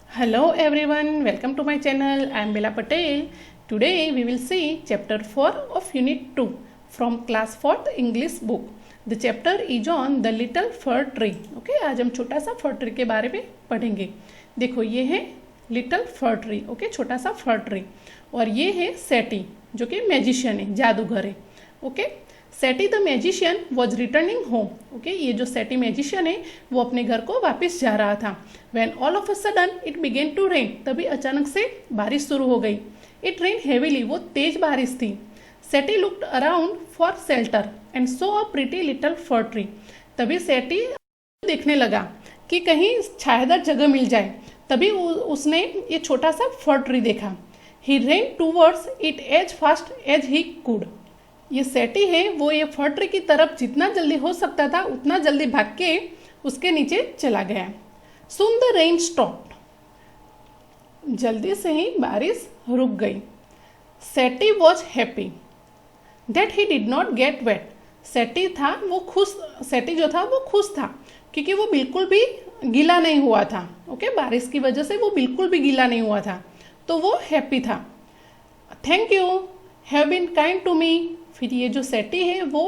Hello everyone, welcome to my channel. I am Bella Patel. Today we will see chapter 4 of unit 2 from class 4th English book. The chapter is on the little fir tree. Okay, आज हम छोटा सा फर tree के बारे में पढ़ेंगे. देखो ये है लिटिल फर ट्री. ओके, छोटा सा फर ट्री. और ये है सेटी जो कि मैजिशियन है, जादूगर है. Okay, Setty the magician was returning home. Okay, ये जो सेटी मैजिशियन है वो अपने घर को वापस जा रहा था. When all of a sudden it began to rain, तभी अचानक से बारिश शुरू हो गई. It rained heavily, वो तेज बारिश थी. सेटी looked around for shelter and saw a pretty little fir tree. तभी सेटी देखने लगा कि कहीं छायादार जगह मिल जाए. तभी उसने ये छोटा सा फर ट्री देखा. He ran towards it as fast as he could. ये सेटी है वो ये फर ट्री की तरफ जितना जल्दी हो सकता था उतना जल्दी भाग के उसके नीचे चला गया. Soon the rain stopped. जल्दी से ही बारिश रुक गई. Setty was happy that he did not get wet. Setty जो था वो खुश था क्योंकि वो बिल्कुल भी गीला नहीं हुआ था. ओके, बारिश की वजह से वो बिल्कुल भी गीला नहीं हुआ था, तो वो हैप्पी था. Thank you have been kind to me. फिर ये जो सेटी है वो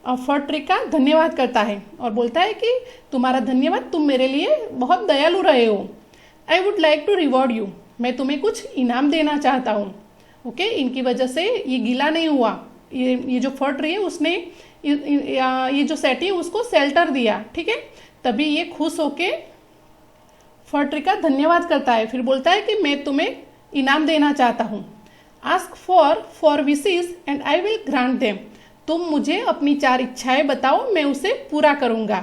फर ट्री का धन्यवाद करता है और बोलता है कि तुम्हारा धन्यवाद, तुम मेरे लिए बहुत दयालु रहे हो. I would like to reward you. मैं तुम्हें कुछ इनाम देना चाहता हूँ. ओके, इनकी वजह से ये गीला नहीं हुआ. ये जो फर ट्री है उसने ये जो सेटी है उसको शेल्टर दिया. ठीक है, तभी ये खुश होके फर ट्री का धन्यवाद करता है. फिर बोलता है कि मैं तुम्हें इनाम देना चाहता हूँ. Ask for wishes and I will grant them. तुम मुझे अपनी 4 इच्छाएं बताओ, मैं उसे पूरा करूंगा.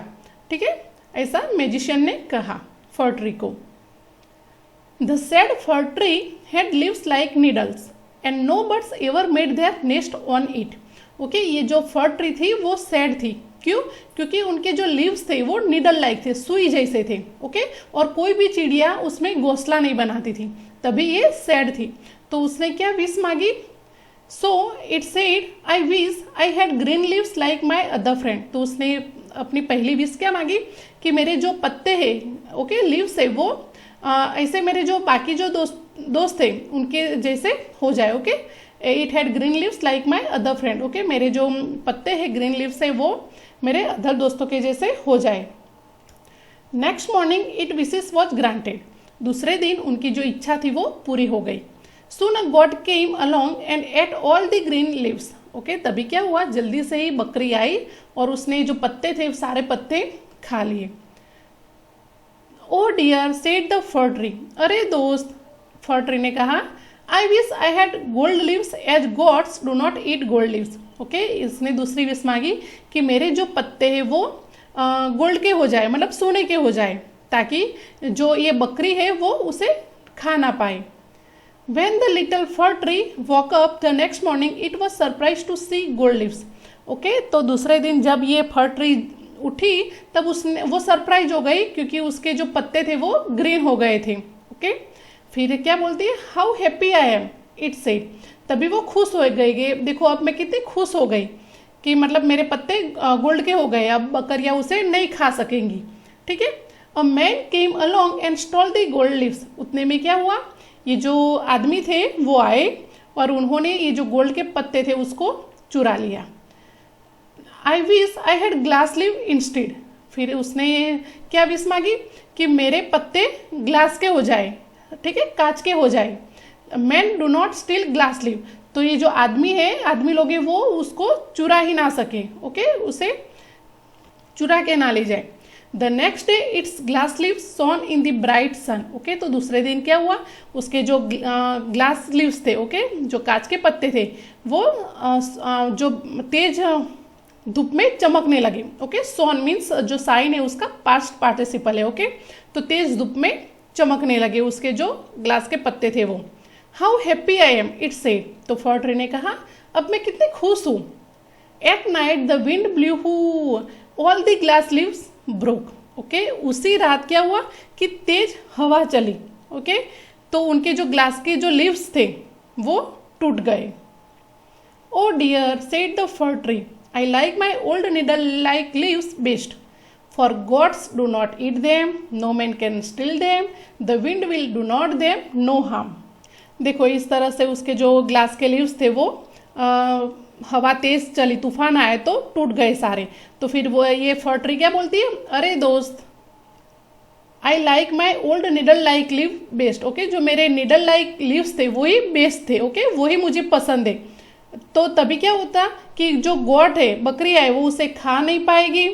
ठीक है, ऐसा मैजिशियन ने कहा फर ट्री को. The sad fir tree had leaves like needles and no birds ever made their nest on it. Okay, ये जो फर ट्री थी वो सैड थी. क्यों? क्योंकि उनके जो लीव्स थे वो नीडल लाइक थे, सुई जैसे थे. ओके, और कोई भी चिड़िया उसमें घोंसला नहीं बनाती थी, तभी ये सैड थी. तो उसने क्या विश मांगी? So it said, I wish I had green leaves like my other friend. तो उसने अपनी पहली विश क्या मांगी कि मेरे जो पत्ते हैं, ओके, लीव्स है, वो ऐसे मेरे जो बाकी जो दोस्त थे उनके जैसे हो जाए. Okay, it had green leaves like my other friend. Okay, मेरे जो पत्ते हैं ग्रीन लीव्स है वो मेरे अदर दोस्तों के जैसे हो जाए. Next morning it wishes was granted. दूसरे दिन उनकी जो इच्छा थी वो पूरी हो गई. Soon a goat came along and ate all the green leaves. Okay, तभी क्या हुआ, जल्दी से ही बकरी आई और उसने जो पत्ते थे सारे पत्ते खा लिए. Oh dear said the fir tree. अरे दोस्त, फर ट्री ने कहा, I wish I had gold leaves as gods do not eat gold leaves. Okay, इसने दूसरी विश मांगी कि मेरे जो पत्ते हैं वो गोल्ड के हो जाए, मतलब सोने के हो जाए, ताकि जो ये बकरी है वो उसे खा ना पाए. When the little fir tree woke up the next morning, it was surprised to see gold leaves. Okay, तो दूसरे दिन जब ये फर ट्री उठी तब वो सरप्राइज हो गई क्योंकि उसके जो पत्ते थे वो ग्रीन हो गए थे. ओके, फिर क्या बोलती है, how happy I am it said. तभी वो खुश हो गई. देखो अब मैं कितनी खुश हो गई कि मतलब मेरे पत्ते गोल्ड के हो गए, अब बकरियां उसे नहीं खा सकेंगी. ठीक है, a man came along and stall the gold leaves. उतने में क्या हुआ, ये जो आदमी थे वो आए और उन्होंने ये जो गोल्ड के पत्ते थे उसको चुरा लिया. आई wish I had glass leave instead. फिर उसने क्या विश मांगी कि मेरे पत्ते ग्लास के हो जाए. ठीक है, कांच के हो जाए. Man do not steel glass leave. तो ये जो आदमी लोग हैं वो उसको चुरा ही ना सके. ओके, उसे चुरा के ना ले जाए. The next day its glass leaves shone in the bright sun. Okay, तो दूसरे दिन क्या हुआ, उसके जो ग्लास लीव्स थे, ओके, जो कांच के पत्ते थे वो जो तेज धूप में चमकने लगे. ओके, सॉन मीन्स जो साइन है उसका पास्ट पार्टिसिपल है. ओके, तो तेज धूप में चमकने लगे उसके जो ग्लास के पत्ते थे वो. How happy I am it said. तो फर ट्री ने कहा, अब मैं कितनी खुश हूँ. At night the wind blue all the glass leaves broke. Okay, उसी रात क्या हुआ कि तेज हवा चली. ओके, तो उनके जो ग्लास के जो लीव्स थे वो टूट गए. Oh dear said the fir tree, I like my old needle like leaves best. For gods do not eat them, no man can steal them, the wind will do not them no harm. देखो इस तरह से उसके जो glass के leaves थे वो हवा तेज चली, तूफान आए तो टूट गए सारे। तो फिर वो ये फर ट्री क्या बोलती है, अरे दोस्त आई like my old needle like leave best. Okay, जो मेरे निडल लाइक लीव्स थे वही बेस्ट थे। ओके, वही मुझे पसंद है। तो तभी क्या होता कि जो गोट है, बकरी है, वो उसे खा नहीं पाएगी,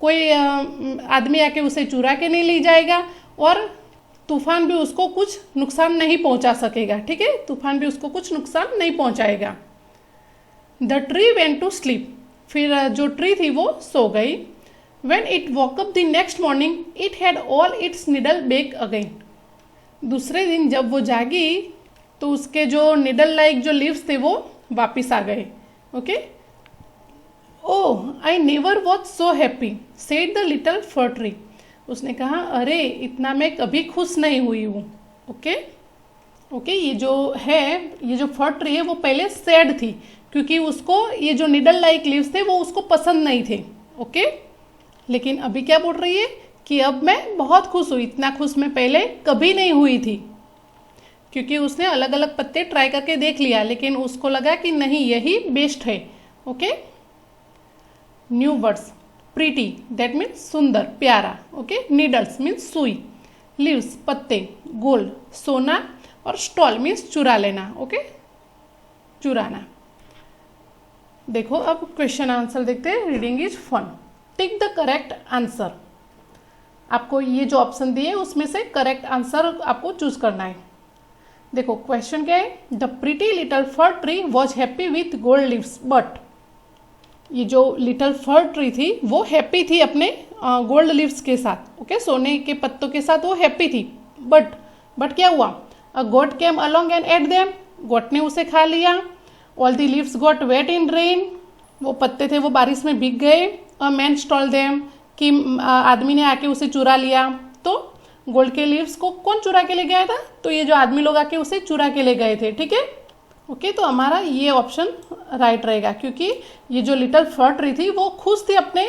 कोई आदमी आके उसे चुरा के नहीं ले जाएगा, और तूफान भी उसको कुछ नुकसान नहीं पहुंचा सकेगा। ठीक है, तूफान भी उसको कुछ नुकसान नहीं पहुंचाएगा। The tree went to sleep, फिर जो ट्री थी वो सो गई। When it woke up the next morning, it had all its needle back again. दूसरे दिन जब वो जागी तो उसके जो निडल लाइक जो लीव्स थे वो वापिस आ गए। Okay, oh I never was so happy said the little for tree. उसने कहा अरे इतना मैं कभी खुश नहीं हुई हूँ। ओके ओके, ये जो है, ये जो फर ट्री है वो पहले सैड थी क्योंकि उसको ये जो निडल लाइक लीव्स थे वो उसको पसंद नहीं थे। ओके, लेकिन अभी क्या बोल रही है कि अब मैं बहुत खुश हुई, इतना खुश मैं पहले कभी नहीं हुई थी, क्योंकि उसने अलग अलग पत्ते ट्राई करके देख लिया, लेकिन उसको लगा कि नहीं यही बेस्ट है। Okay, new words, pretty that means सुंदर, प्यारा। ओके, नीडल्स मीन्स सुई, लीव्स पत्ते, गोल्ड सोना, और स्टॉल मीन्स चुरा लेना। ओके, चुराना। देखो अब क्वेश्चन आंसर देखते हैं। Reading is fun. Tick the correct answer. आपको ये जो ऑप्शन दिए उसमें से करेक्ट आंसर आपको चूज करना है। देखो क्वेश्चन क्या है, the pretty little for tree was happy with gold leaves but, ये जो लिटल फर ट्री थी वो हैप्पी थी अपने गोल्ड लीव्स के साथ। ओके, सोने के पत्तों के साथ वो हैप्पी थी। बट क्या हुआ, a goat came along and ate them, goat ने उसे खा लिया। All the leaves got wet in rain, वो पत्ते थे वो बारिश में भीग गए। अ मैन स्टॉल देम, कि आदमी ने आके उसे चुरा लिया। तो गोल्ड के लीव्स को कौन चुरा के ले गया था, तो ये जो आदमी लोग आके उसे चुरा के ले गए थे। ठीक है, ओके, तो हमारा ये ऑप्शन राइट रहेगा, क्योंकि ये जो लिटल फर ट्री थी वो खुश थी अपने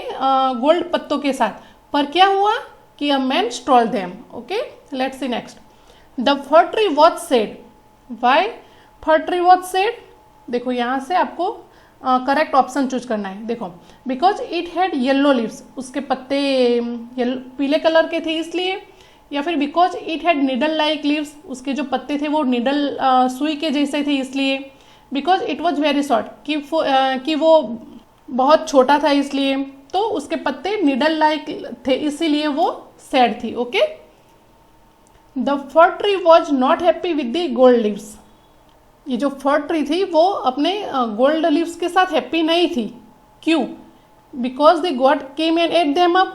गोल्ड पत्तों के साथ, पर क्या हुआ कि a man stole them. Okay, let's see next. The fir tree was sad, why fir tree was sad. देखो यहाँ से आपको करेक्ट ऑप्शन चूज करना है। देखो because it had yellow leaves, उसके पत्ते पीले कलर के थे इसलिए, या फिर because it had needle like leaves, उसके जो पत्ते थे वो निडल सुई के जैसे थे इसलिए, because it was very short, कि वो बहुत छोटा था इसलिए, तो उसके पत्ते निडल लाइक थे इसीलिए वो सैड थी। Okay, the fir tree was not happy with the gold leaves, ये जो फर ट्री थी वो अपने गोल्ड लीव्स के साथ हैप्पी नहीं थी। क्यों, because the God came and ate them up,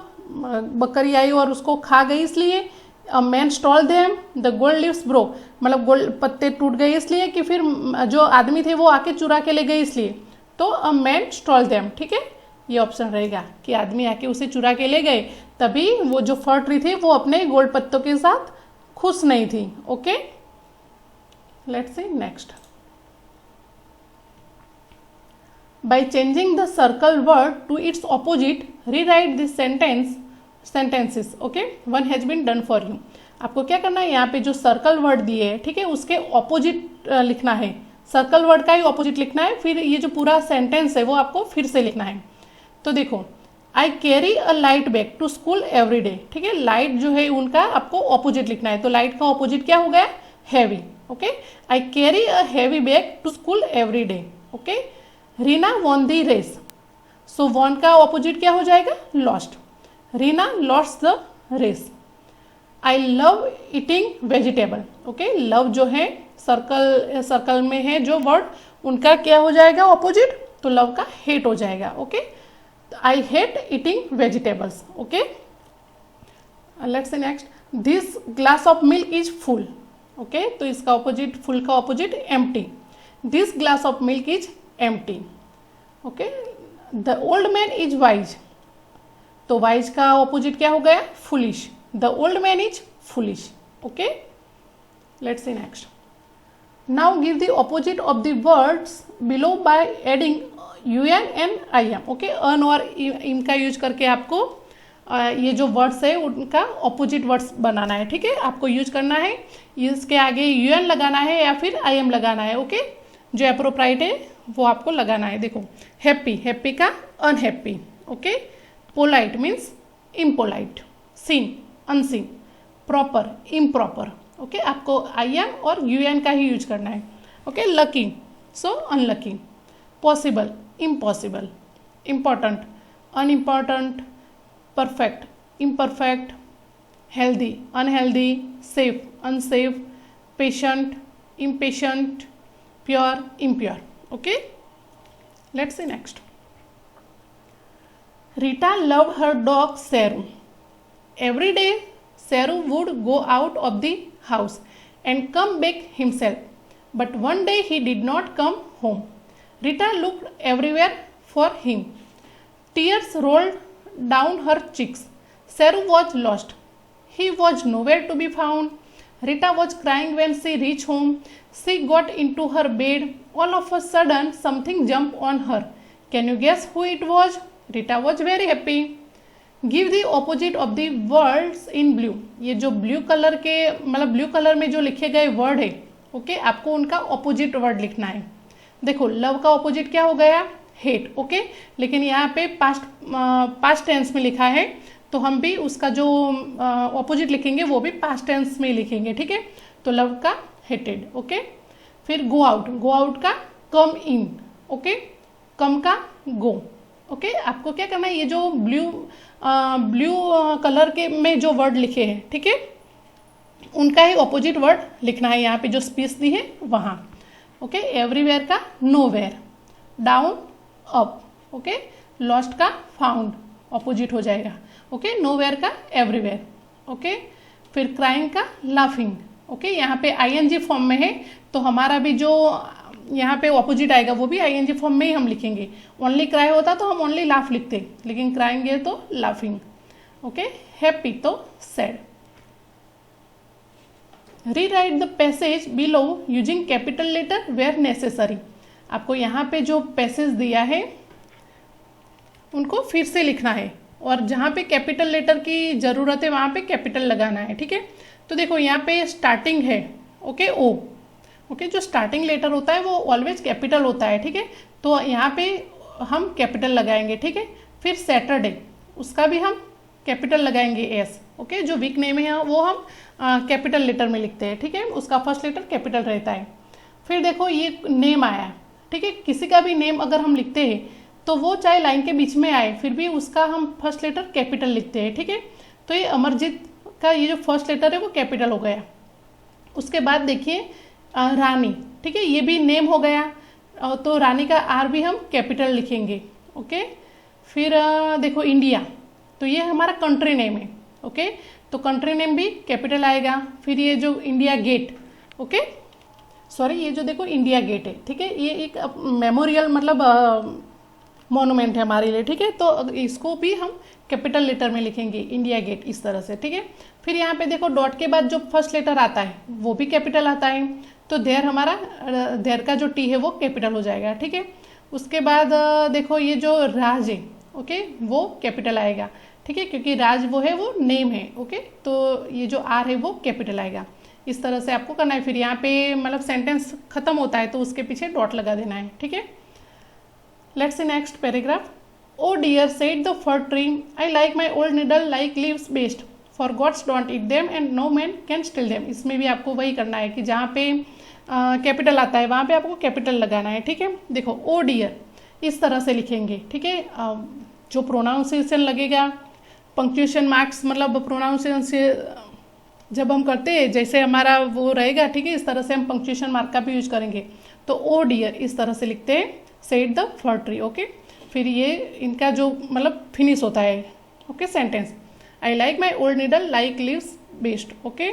बकरी आई और उसको खा गई इसलिए। अ man stole them, the gold leaves broke, मतलब गोल्ड पत्ते टूट गए इसलिए कि फिर जो आदमी थे वो आके चुरा के ले गए इसलिए, तो अ मैन स्टॉल देम। ठीक है, ये ऑप्शन रहेगा कि आदमी आके उसे चुरा के ले गए, तभी वो जो फर ट्री थी वो अपने गोल्ड पत्तों के साथ खुश नहीं थी। Okay, let's see next. By changing the circle word to its opposite, rewrite this sentences. Okay, one has been done for you. आपको क्या करना है, यहाँ पे जो सर्कल वर्ड दिए है, ठीक है, उसके ऑपोजिट लिखना है। सर्कल वर्ड का ही ऑपोजिट लिखना है, फिर ये जो पूरा सेंटेंस है वो आपको फिर से लिखना है। तो देखो, I carry a light bag to school every day. ठीक है, लाइट जो है उनका आपको ऑपोजिट लिखना है, तो लाइट का ऑपोजिट क्या हो गया, heavy. Okay, I carry a heavy bag to school every day. Okay, Reena won the race, so won का ऑपोजिट क्या हो जाएगा, lost. Reena lost the race. I love eating vegetable. Okay, love जो है सर्कल में है जो वर्ड, उनका क्या हो जाएगा ऑपोजिट, तो लव का हेट हो जाएगा। Okay, I hate eating vegetables. Okay, let's see next. This glass of milk is full. Okay, तो इसका ऑपोजिट, फुल का opposite empty. This glass of milk is empty. Okay, the old man is wise, तो wise का opposite क्या हो गया, foolish. The old man is foolish. Okay, let's see next. Now give the opposite of the words below by adding UN and IM। Okay, अन और इनका use करके आपको ये जो वर्ड्स है उनका ऑपोजिट वर्ड्स बनाना है, ठीक है। आपको यूज करना है, इसके आगे यूएन लगाना है या फिर आई एम लगाना है, ओके। जो अप्रोप्राइट है वो आपको लगाना है। देखो हैप्पी, हैप्पी का unhappy, okay. Polite means impolite, scene unseen, proper improper, okay. आपको आई एम और यूएन का ही यूज करना है, okay. Lucky so unlucky, possible impossible, important unimportant, perfect imperfect, healthy unhealthy, safe unsafe, patient impatient, pure impure, okay. Let's see next. Rita loved her dog Saru. Every day Saru would go out of the house and come back himself, but one day he did not come home. Rita looked everywhere for him. Tears rolled down her cheeks. Saru was lost. He was nowhere to be found. Rita was crying when she reached home. She got into her bed. All of a sudden, something jumped on her. Can you guess who it was? Rita was very happy. Give the opposite of the words in blue. ये जो blue colour के मतलब blue colour में जो लिखे गए word है, okay, आपको उनका ऑपोजिट वर्ड लिखना है। देखो लव का ऑपोजिट क्या हो गया? Hate, okay. लेकिन यहाँ पे पास्ट टेंस में लिखा है, तो हम भी उसका जो ऑपोजिट लिखेंगे वो भी पास्ट टेंस में लिखेंगे, ठीक है। तो लव का हेटेड, ओके। फिर गो आउट, गो आउट का कम इन, ओके। कम का गो, ओके। आपको क्या करना है, ये जो ब्लू कलर के में जो वर्ड लिखे हैं, ठीक है, उनका ही ऑपोजिट वर्ड लिखना है। यहाँ पे जो स्पेस दी है वहाँ, ओके। एवरीवेयर का nowhere, down up, okay. Lost का फाउंड, ऑपोजिट हो जाएगा, ओके। नोवेयर का एवरीवेयर, ओके। फिर क्राइंग का लाफिंग, ओके। यहाँ पे आईएनजी फॉर्म में है, तो हमारा भी जो यहाँ पे ऑपोजिट आएगा वो भी आईएनजी फॉर्म में ही हम लिखेंगे। ओनली क्राई होता तो हम ओनली लाफ लिखते, लेकिन क्राइंग है तो लाफिंग, ओके। हैप्पी तो sad. Rewrite the passage below using capital letter where necessary. आपको यहाँ पे जो पैसेज दिया है उनको फिर से लिखना है, और जहाँ पे कैपिटल लेटर की ज़रूरत है वहाँ पे कैपिटल लगाना है, ठीक है। तो देखो यहाँ पे स्टार्टिंग है, ओके, ओ, ओके। जो स्टार्टिंग लेटर होता है वो ऑलवेज कैपिटल होता है, ठीक है। तो यहाँ पे हम कैपिटल लगाएंगे, ठीक है। फिर सैटरडे, उसका भी हम कैपिटल लगाएंगे एस, ओके। जो वीक नेम है वो हम कैपिटल लेटर में लिखते हैं, ठीक है। उसका फर्स्ट लेटर कैपिटल रहता है। फिर देखो ये नेम आया, ठीक है। किसी का भी नेम अगर हम लिखते हैं तो वो चाहे लाइन के बीच में आए फिर भी उसका हम फर्स्ट लेटर कैपिटल लिखते हैं, ठीक है। तो ये अमरजीत का ये जो फर्स्ट लेटर है वो कैपिटल हो गया। उसके बाद देखिए रानी, ठीक है, ये भी नेम हो गया, तो रानी का आर भी हम कैपिटल लिखेंगे, ओके। फिर देखो इंडिया, तो ये हमारा कंट्री नेम है, ओके। तो कंट्री नेम भी कैपिटल आएगा। फिर ये जो इंडिया गेट, ओके, सॉरी, ये जो देखो इंडिया गेट है, ठीक है, ये एक मेमोरियल मतलब मॉन्यूमेंट है हमारे लिए, ठीक है। तो इसको भी हम कैपिटल लेटर में लिखेंगे, इंडिया गेट, इस तरह से, ठीक है। फिर यहाँ पे देखो डॉट के बाद जो फर्स्ट लेटर आता है वो भी कैपिटल आता है, तो देयर हमारा देयर का जो टी है वो कैपिटल हो जाएगा, ठीक है। उसके बाद देखो ये जो राज है, ओके, वो कैपिटल आएगा, ठीक है, क्योंकि राज वो है, वो नेम है, ओके। तो ये जो आर है वो कैपिटल आएगा। इस तरह से आपको करना है। फिर यहाँ पे मतलब सेंटेंस खत्म होता है तो उसके पीछे डॉट लगा देना है, ठीक है। Let's see next paragraph. Oh dear, said the fir tree, I like my old needle like leaves best. For gods don't eat them and no man can steal them. इसमें भी आपको वही करना है कि जहाँ पे कैपिटल आता है वहाँ पे आपको कैपिटल लगाना है, ठीक है। देखो ओ डियर इस तरह से लिखेंगे, ठीक है। जो प्रोनाउंसिएशन लगेगा, पंक्चुएशन मार्क्स मतलब प्रोनाउंसिएशन से जब हम करते हैं जैसे हमारा वो रहेगा, ठीक है, इस तरह से हम पंक्चुएशन मार्क का भी यूज करेंगे। तो ओ डियर इस तरह से लिखते हैं, said the fir tree, okay. फिर ये इनका जो मतलब फिनिश होता है, okay, sentence, I like my old needle like leaves best, okay.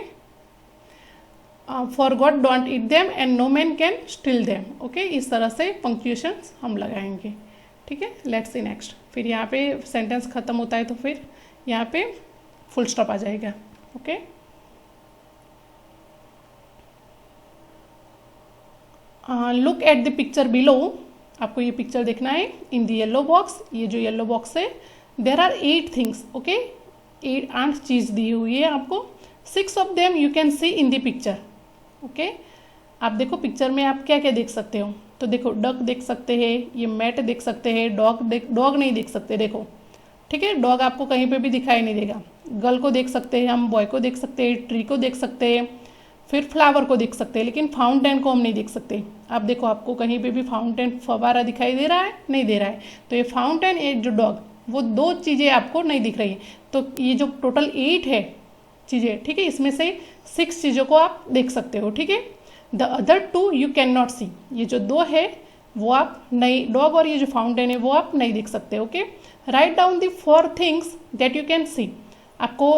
For god don't eat them and no man can steal them, okay. इस तरह से पंक्चुएशन हम लगाएंगे, ठीक है। Let's see next. फिर यहाँ पे सेंटेंस खत्म होता है तो फिर यहाँ पे फुल स्टॉप आ जाएगा, okay. Look at the picture below, आपको ये पिक्चर देखना है। इन द येलो बॉक्स, ये जो येलो बॉक्स है, देर आर 8 थिंग्स, ओके। 8 चीज़ दी हुई है आपको। 6 of them you can see in the picture. Okay, आप देखो पिक्चर में आप क्या क्या देख सकते हो। तो देखो डक देख सकते हैं, ये मैट देख सकते हैं, डॉग नहीं देख सकते देखो, ठीक है, डॉग आपको कहीं पे भी दिखाई नहीं देगा। गर्ल को देख सकते हैं हम, बॉय को देख सकते हैं, ट्री को देख सकते हैं, फिर फ्लावर को देख सकते हैं, लेकिन फाउंटेन को हम नहीं देख सकते। आप देखो आपको कहीं पे भी फाउंटेन फवारा दिखाई दे रहा है? नहीं दे रहा है। तो ये फाउंटेन, ये जो डॉग, वो 2 चीज़ें आपको नहीं दिख रही है। तो ये जो टोटल 8 है चीज़ें, ठीक है, इसमें से 6 चीज़ों को आप देख सकते हो, ठीक है। The other 2 you can not see, ये जो 2 है वो आप नहीं, डॉग और ये जो फाउंटेन है वो आप नहीं देख सकते। Okay, write down the 4 things that you can see. आपको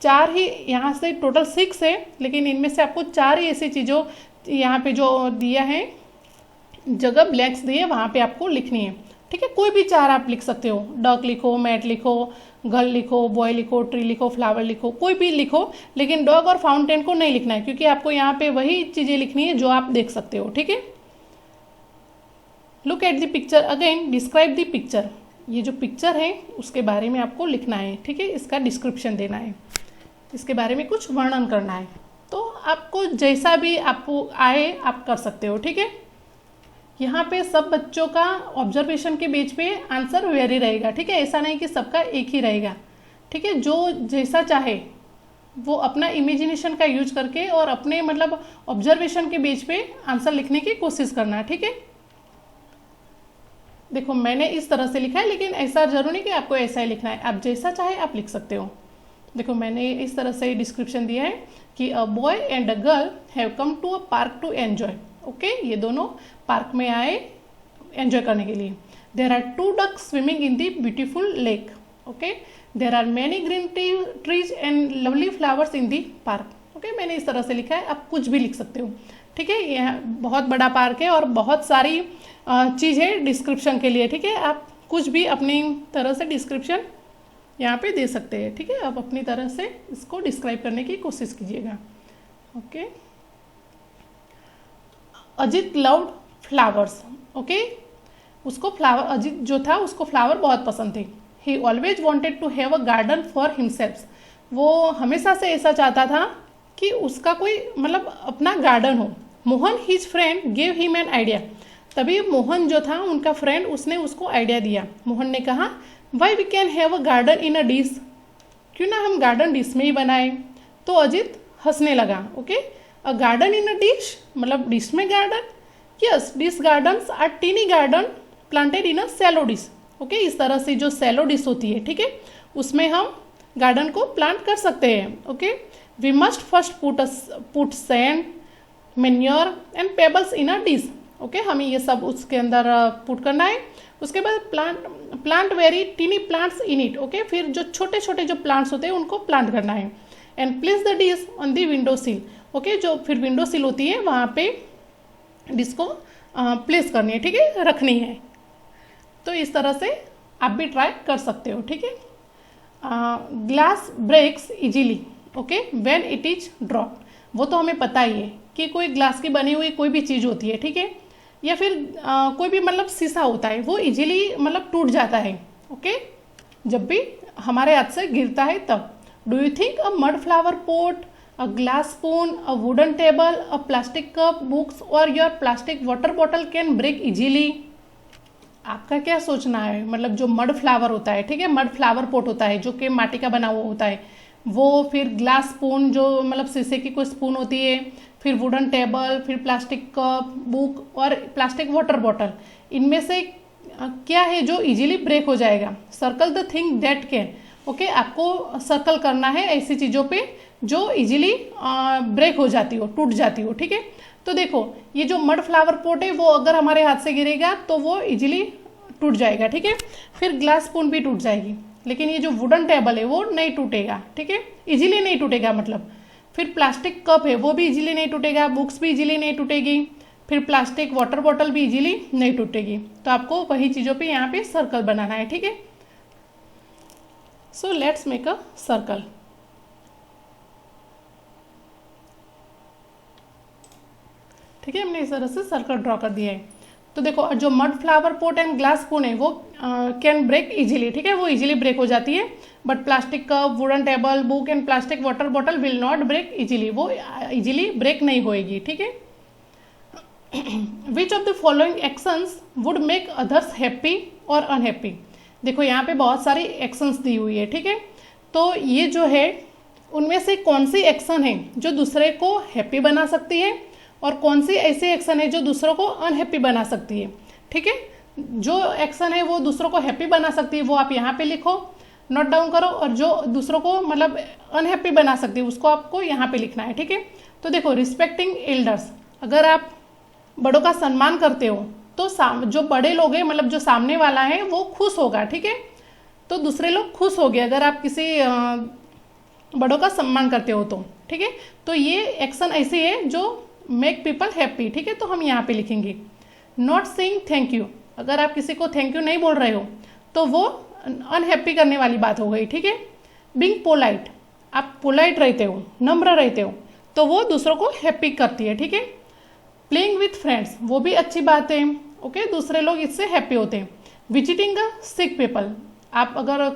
4 ही, यहाँ से टोटल 6 है, लेकिन इनमें से आपको 4 ही ऐसी चीज़ों यहाँ पे जो दिया है, जगह ब्लैंक्स दिए, वहाँ पे आपको लिखनी है, ठीक है। कोई भी 4 आप लिख सकते हो, डक लिखो, मैट लिखो, गर्ल लिखो, बॉय लिखो, ट्री लिखो, फ्लावर लिखो, कोई भी लिखो, लेकिन डॉग और फाउंटेन को नहीं लिखना है, क्योंकि आपको यहाँ पे वही चीज़ें लिखनी है जो आप देख सकते हो, ठीक है। Look at the picture again, describe the picture. ये जो पिक्चर है उसके बारे में आपको लिखना है, ठीक है, इसका डिस्क्रिप्शन देना है, इसके बारे में कुछ वर्णन करना है। तो आपको जैसा भी आपको आए आप कर सकते हो, ठीक है। यहाँ पे सब बच्चों का ऑब्जर्वेशन के बेस पे आंसर वेरी रहेगा, ठीक है, ऐसा नहीं कि सबका एक ही रहेगा, ठीक है। जो जैसा चाहे वो अपना इमेजिनेशन का यूज करके और अपने मतलब ऑब्जर्वेशन के बेस पे आंसर लिखने की कोशिश करना है, ठीक है। देखो मैंने इस तरह से लिखा है, लेकिन ऐसा जरूरी नहीं कि आपको ऐसा ही लिखना है, आप जैसा चाहे आप लिख सकते हो। देखो मैंने इस तरह से डिस्क्रिप्शन दिया है कि a boy and a girl have come to a park to enjoy. Okay, ये दोनों पार्क में आए एंजॉय करने के लिए। There are 2 ducks swimming in the beautiful lake. Okay, there are many green trees and lovely flowers in the park. Okay, मैंने इस तरह से लिखा है, आप कुछ भी लिख सकते हो, ठीक है। यह बहुत बड़ा पार्क है और बहुत सारी चीज़ है डिस्क्रिप्शन के लिए, ठीक है। आप कुछ भी अपनी तरह से डिस्क्रिप्शन यहाँ पे दे सकते हैं, ठीक है। आप अपनी तरह से इसको डिस्क्राइब करने की कोशिश कीजिएगा। Okay, Ajit loved flowers. Okay, उसको फ्लावर, अजित जो था उसको फ्लावर बहुत पसंद थे। He always wanted to have a garden for himself. वो हमेशा से ऐसा चाहता था कि उसका कोई मतलब अपना गार्डन हो। Mohan his friend gave him an idea. तभी मोहन जो था उनका फ्रेंड, उसने उसको आइडिया दिया। मोहन ने कहा why we can have a garden in a dish, क्यों ना हम गार्डन डिश में ही बनाए। तो अजित हंसने लगा। Okay, a garden in a dish मतलब डिश में garden. Yes, dish gardens are tiny garden planted in a shallow dish. Okay, इस तरह से जो सैलो डिश होती है, ठीक है, उसमें हम गार्डन को प्लांट कर सकते हैं। Okay, we must first put sand, manure and pebbles in a dish. Okay, हमें ये सब उसके अंदर पुट करना है। उसके बाद plant very tiny plants in it. Okay, फिर जो छोटे छोटे जो प्लांट्स होते हैं उनको प्लांट करना है। And place the dish on the window सिल। ओके, जो फिर विंडो सिल होती है वहाँ पे डिश को प्लेस करनी है, ठीक है, रखनी है। तो इस तरह से आप भी ट्राई कर सकते हो, ठीक है। Glass breaks easily. Okay, when it is drop. वो तो हमें पता ही है कि कोई ग्लास की बनी हुई कोई भी चीज़ होती है, ठीक है, या फिर कोई भी मतलब शीशा होता है, वो इजीली मतलब टूट जाता है। ओके, जब भी हमारे हाथ से गिरता है तब। Do you think a mud flower pot, a glass spoon, a wooden table, a plastic cup, books और your plastic water bottle can break easily? आपका क्या सोचना है? मतलब जो मड फ्लावर होता है, ठीक है, मड फ्लावर पॉट होता है जो कि माटी का बना हुआ होता है, वो फिर ग्लास स्पून जो मतलब शीशे की कोई स्पून होती है, फिर वुडन टेबल, फिर प्लास्टिक कप, बुक और प्लास्टिक वाटर बॉटल, इनमें से क्या है जो इजीली ब्रेक हो जाएगा? Circle the thing that can. Okay, आपको सर्कल करना है ऐसी चीज़ों पे जो इजीली ब्रेक हो जाती हो, टूट जाती हो, ठीक है। तो देखो ये जो मड फ्लावर पॉट है वो अगर हमारे हाथ से गिरेगा तो वो इजीली टूट जाएगा, ठीक है। फिर ग्लास स्पून भी टूट जाएगी, लेकिन ये जो वुडन टेबल है वो नहीं टूटेगा, ठीक है, इजीली नहीं टूटेगा मतलब। फिर प्लास्टिक कप है वो भी इजीली नहीं टूटेगा, बुक्स भी इजीली नहीं टूटेगी, फिर प्लास्टिक वाटर बॉटल भी इजीली नहीं टूटेगी। तो आपको वही चीज़ों पे यहाँ पे सर्कल बनाना है, ठीक है। So let's make a circle. ठीक है, हमने इस तरह से सर्कल ड्रॉ कर दिया है। तो देखो जो mud flower pot and glass spoon है वो कैन ब्रेक इजीली, ठीक है, वो इजीली ब्रेक हो जाती है but plastic cup, wooden table, book and plastic water bottle will not break easily, वो इजीली ब्रेक नहीं होएगी, ठीक है। Which of the following actions would make others happy or unhappy. देखो यहाँ पे बहुत सारी एक्शंस दी हुई है, ठीक है। तो ये जो है उनमें से कौन सी एक्शन है जो दूसरे को हैप्पी बना सकती है और कौन सी ऐसी एक्शन है जो दूसरों को अनहैप्पी बना सकती है, ठीक है। जो एक्शन है वो दूसरों को हैप्पी बना सकती है वो आप यहाँ पे लिखो, नोट डाउन करो, और जो दूसरों को मतलब अनहैप्पी बना सकती है उसको आपको यहाँ पे लिखना है, ठीक है। तो देखो, रिस्पेक्टिंग एल्डर्स, अगर आप बड़ों का सम्मान करते हो तो जो बड़े लोग हैं मतलब जो सामने वाला है वो खुश होगा, ठीक है। तो दूसरे लोग खुश हो गए अगर आप किसी बड़ों का सम्मान करते हो तो, ठीक है। तो ये एक्शन ऐसी है जो मेक पीपल हैप्पी, ठीक है। तो हम यहाँ पे लिखेंगे नॉट सेइंग थैंक यू, अगर आप किसी को थैंक यू नहीं बोल रहे हो तो वो अनहैप्पी करने वाली बात हो गई, ठीक है। बीइंग पोलाइट, आप पोलाइट रहते हो, नम्र रहते हो, तो वो दूसरों को हैप्पी करती है, ठीक है। प्लेइंग विथ फ्रेंड्स, वो भी अच्छी बात है, ओके, दूसरे लोग इससे हैप्पी होते हैं। विजिटिंग अ सिक पीपल, आप अगर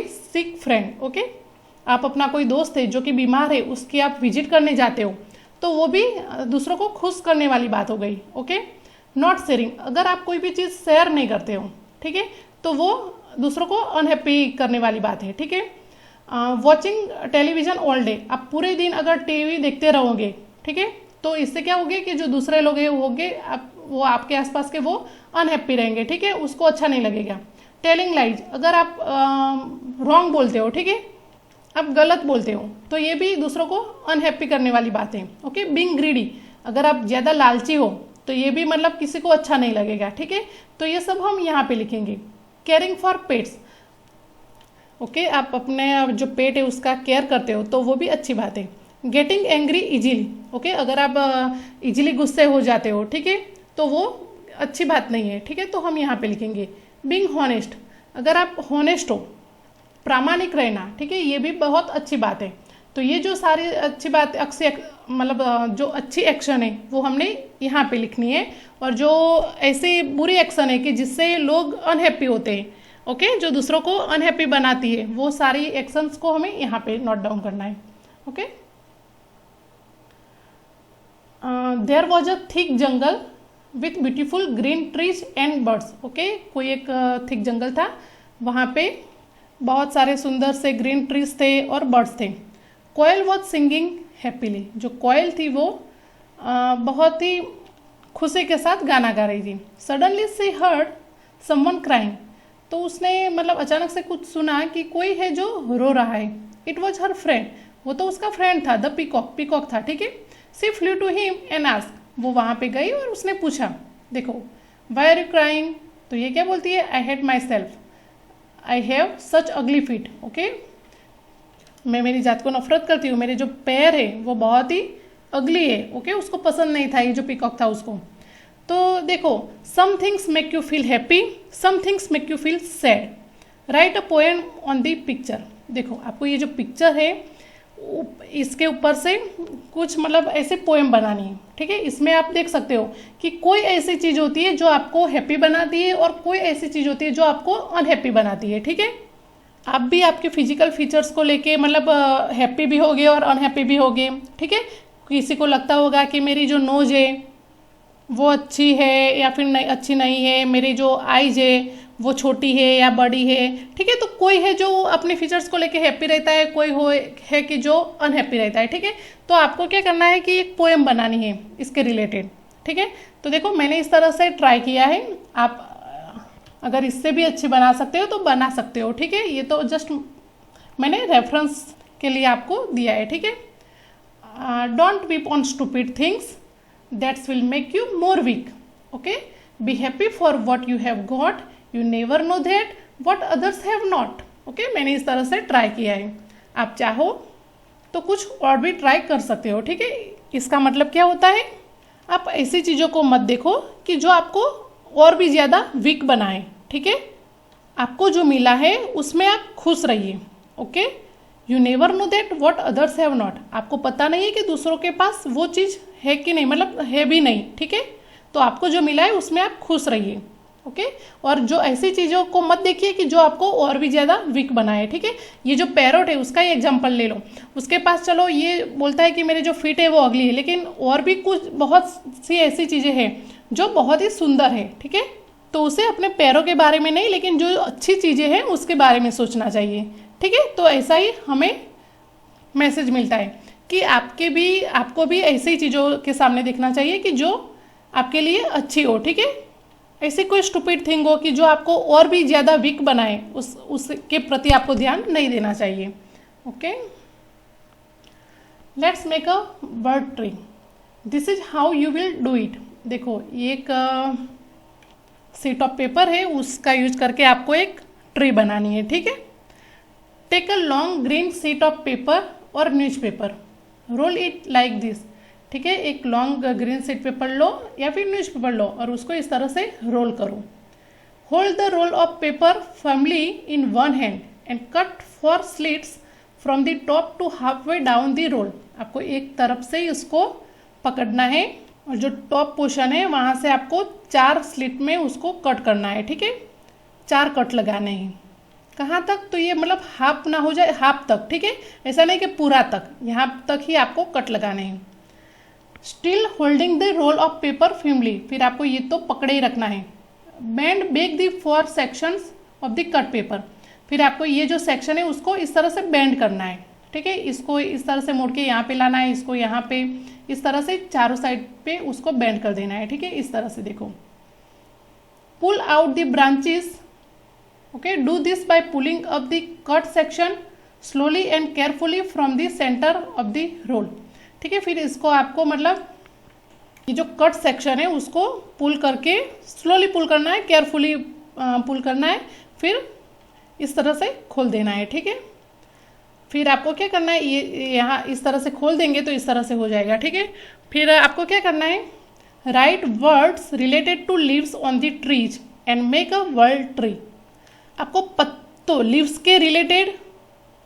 सिक फ्रेंड, ओके, आप अपना कोई दोस्त है जो कि बीमार है उसकी आप विजिट करने जाते हो तो वो भी दूसरों को खुश करने वाली बात हो गई, ओके। नॉट शेयरिंग, अगर आप कोई भी चीज़ शेयर नहीं करते हो, ठीक है, तो वो दूसरों को अनहैप्पी करने वाली बात है, ठीक है। वॉचिंग टेलीविजन ऑल डे, आप पूरे दिन अगर टीवी देखते रहोगे, ठीक है, तो इससे क्या होगा कि जो दूसरे लोग हैं वो आपके आसपास के वो अनहैप्पी रहेंगे, ठीक है, उसको अच्छा नहीं लगेगा। टेलिंग लाइज, अगर आप रॉन्ग बोलते हो, ठीक है, आप गलत बोलते हो तो ये भी दूसरों को अनहैप्पी करने वाली बात है, ओके। बीइंग ग्रीडी, अगर आप ज़्यादा लालची हो तो ये भी मतलब किसी को अच्छा नहीं लगेगा, ठीक है। तो ये सब हम यहाँ पे लिखेंगे। केयरिंग फॉर पेट्स, ओके, आप अपने जो पेट है उसका केयर करते हो तो वो भी अच्छी बात है। गेटिंग एंग्री इजीली, ओके, अगर आप इजीली गुस्से हो जाते हो, ठीक है, तो वो अच्छी बात नहीं है, ठीक है। तो हम यहाँ पे लिखेंगे बीइंग हॉनेस्ट, अगर आप हॉनेस्ट हो, प्रामाणिक रहना, ठीक है, ये भी बहुत अच्छी बात है। तो ये जो सारी अच्छी बात मतलब जो अच्छी एक्शन है वो हमने यहाँ पे लिखनी है, और जो ऐसी बुरी एक्शन है कि जिससे लोग अनहैप्पी होते हैं, ओके, जो दूसरों को अनहैप्पी बनाती है, वो सारी एक्शंस को हमें यहाँ पे नोट डाउन करना है, okay. There was a thick jungle with beautiful green trees and birds, okay, कोई एक थिक जंगल था, वहाँ पे बहुत सारे सुंदर से ग्रीन ट्रीज थे और बर्ड्स थे। कोयल वॉज सिंगिंग हैप्पीली, जो कोयल थी वो बहुत ही खुशी के साथ गाना गा रही थी। Suddenly she heard someone crying, तो उसने मतलब अचानक से कुछ सुना कि कोई है जो रो रहा है। इट वॉज हर फ्रेंड, वो तो उसका फ्रेंड था, द पीकॉक, पीकॉक था, ठीक है। She flew to him and ask, वो वहाँ पे गई और उसने पूछा, देखो, वाई आर यू क्राइंग, तो ये क्या बोलती है, I hate my self, I have such अगली फीट, ओके, मैं मेरी जात को नफरत करती हूँ, मेरे जो पैर है वो बहुत ही अगली है, ओके, उसको पसंद नहीं था ये जो पीकॉक था उसको। तो देखो, some things make you feel happy, some things make you feel sad, write a poem on the picture. देखो, आपको ये जो पिक्चर है इसके ऊपर से कुछ मतलब ऐसे पोएम बनानी है, ठीक है। इसमें आप देख सकते हो कि कोई ऐसी चीज़ होती है जो आपको हैप्पी बनाती है और कोई ऐसी चीज़ होती है जो आपको अनहैप्पी बनाती है, ठीक है। आप भी आपके फिजिकल फीचर्स को लेके मतलब हैप्पी भी होगे और अनहैप्पी भी होगे, ठीक है। किसी को लगता होगा कि मेरी जो नोज है वो अच्छी है या फिर नहीं, अच्छी नहीं है, मेरी जो आईज है वो छोटी है या बड़ी है, ठीक है। तो कोई है जो अपने फीचर्स को लेके हैप्पी रहता है, कोई है कि जो अनहैप्पी रहता है, ठीक है। तो आपको क्या करना है कि एक पोएम बनानी है इसके रिलेटेड, ठीक है। तो देखो, मैंने इस तरह से ट्राई किया है, आप अगर इससे भी अच्छी बना सकते हो तो बना सकते हो, ठीक है। ये तो जस्ट मैंने रेफरेंस के लिए आपको दिया है, ठीक है। Don't weep on stupid things, that's will make you more weak, okay. Be happy for what you have got, you never know that what others have not, okay. मैंने इस तरह से ट्राई किया है, आप चाहो तो कुछ और भी ट्राई कर सकते हो, ठीक है। इसका मतलब क्या होता है, आप ऐसी चीज़ों को मत देखो कि जो आपको और भी ज़्यादा वीक बनाए, ठीक है। आपको जो मिला है उसमें आप खुश रहिए, okay. You never know that what others have not, आपको पता नहीं है कि दूसरों के पास वो चीज़ है कि नहीं, मतलब है भी नहीं, ठीक है। तो आपको जो मिला है उसमें आप खुश रहिए, ओके। और जो ऐसी चीज़ों को मत देखिए कि जो आपको और भी ज़्यादा वीक बनाए, ठीक है। ये जो पैरोट है उसका ही एग्जाम्पल ले लो, उसके पास चलो ये बोलता है कि मेरे जो फीट है वो अगली है, लेकिन और भी कुछ बहुत सी ऐसी चीज़ें हैं जो बहुत ही सुंदर है, ठीक है। तो उसे अपने पैरों के बारे में नहीं, लेकिन जो अच्छी चीज़ें हैं उसके बारे में सोचना चाहिए, ठीक है। तो ऐसा ही हमें मैसेज मिलता है कि आपको भी ऐसे ही चीज़ों के सामने देखना चाहिए कि जो आपके लिए अच्छी हो, ठीक है। ऐसी कोई स्टूपिड थिंग हो कि जो आपको और भी ज़्यादा वीक बनाए, उसके प्रति आपको ध्यान नहीं देना चाहिए। Okay, let's make a word tree. This is how you will do it. देखो, ये एक शीट ऑफ पेपर है, उसका यूज करके आपको एक ट्री बनानी है, ठीक है। Take a long green sheet of paper और newspaper, roll it like this, ठीक है। एक लॉन्ग ग्रीन शीट पेपर लो या फिर न्यूज़पेपर लो और उसको इस तरह से रोल करो। Hold the roll of paper firmly in one hand and cut 4 slits from the top to halfway down the roll. आपको एक तरफ से इसको पकड़ना है और जो टॉप पोर्शन है वहाँ से आपको 4 स्लिट में उसको कट करना है, ठीक है। 4 कट लगाने हैं। कहाँ तक? तो ये मतलब हाफ ना हो जाए, हाफ तक, ठीक है। ऐसा नहीं कि पूरा तक, यहाँ तक ही आपको कट लगाने हैं। Still holding the roll of paper firmly, फिर आपको ये तो पकड़े ही रखना है। Bend back the 4 sections of the cut paper, फिर आपको ये जो सेक्शन है उसको इस तरह से बेंड करना है, ठीक है। इसको इस तरह से मोड़ के यहाँ पे लाना है, इसको यहाँ पे इस तरह से चारों साइड पे उसको बेंड कर देना है, ठीक है। इस तरह से देखो। Pull out the branches, okay, do this by pulling up the cut section slowly and carefully from the centre of the roll, ठीक है। फिर इसको आपको मतलब ये जो कट सेक्शन है उसको पुल करके स्लोली पुल करना है, केयरफुली पुल करना है, फिर इस तरह से खोल देना है, ठीक है। फिर आपको क्या करना है, ये यहाँ इस तरह से खोल देंगे तो इस तरह से हो जाएगा, ठीक है। फिर आपको क्या करना है, write words related to leaves on the trees and make a word tree. आपको पत्तों, लीव्स के रिलेटेड,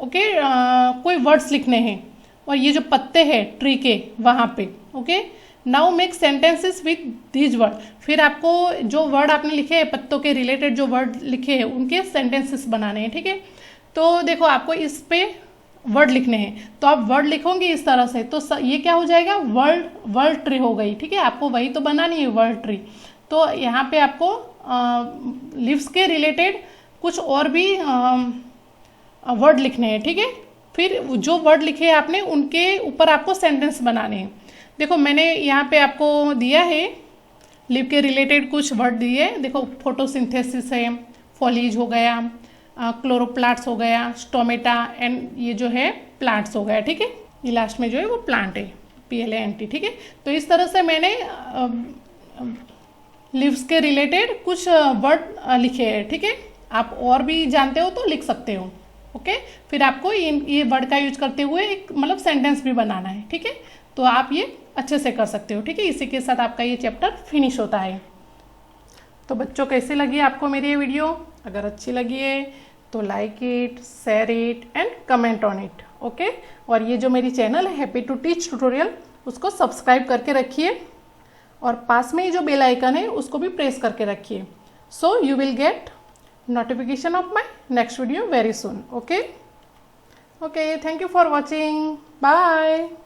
ओके, कोई वर्ड्स लिखने हैं और ये जो पत्ते हैं ट्री के वहाँ पे, okay. Now make sentences with these word, फिर आपको जो वर्ड आपने लिखे हैं पत्तों के रिलेटेड जो वर्ड लिखे हैं उनके सेंटेंसेस बनाने हैं, ठीक है। तो देखो, आपको इस पे वर्ड लिखने हैं, तो आप वर्ड लिखोगे इस तरह से, तो ये क्या हो जाएगा, वर्ड ट्री हो गई, ठीक है। आपको वही तो बनानी है, वर्ड ट्री। तो यहाँ पे आपको लिव्स के रिलेटेड कुछ और भी वर्ड लिखने हैं, ठीक है। फिर जो वर्ड लिखे हैं आपने उनके ऊपर आपको सेंटेंस बनाने हैं। देखो, मैंने यहाँ पे आपको दिया है लिव के रिलेटेड कुछ वर्ड दिए। देखो, फोटोसिंथेसिस है, फॉलीज हो गया, क्लोरोप्लांट्स हो गया, स्टोमेटा, एंड ये जो है प्लांट्स हो गया, ठीक है। ये लास्ट में जो है वो प्लांट है, PLANT, ठीक है। तो इस तरह से मैंने लिव्स के रिलेटेड कुछ वर्ड लिखे हैं, ठीक है। आप और भी जानते हो तो लिख सकते हो, ओके। फिर आपको ये वर्ड का यूज करते हुए एक मतलब सेंटेंस भी बनाना है, ठीक है। तो आप ये अच्छे से कर सकते हो, ठीक है। इसी के साथ आपका ये चैप्टर फिनिश होता है। तो बच्चों, कैसे लगी आपको मेरी ये वीडियो? अगर अच्छी लगी है तो like it, share it and comment on it, okay. और ये जो मेरी चैनल है हैप्पी टू टीच ट्यूटोरियल, उसको सब्सक्राइब करके रखिए और पास में ही जो बेल आइकन है उसको भी प्रेस करके रखिए, so you will get notification of my next video very soon, okay. Thank you for watching. Bye.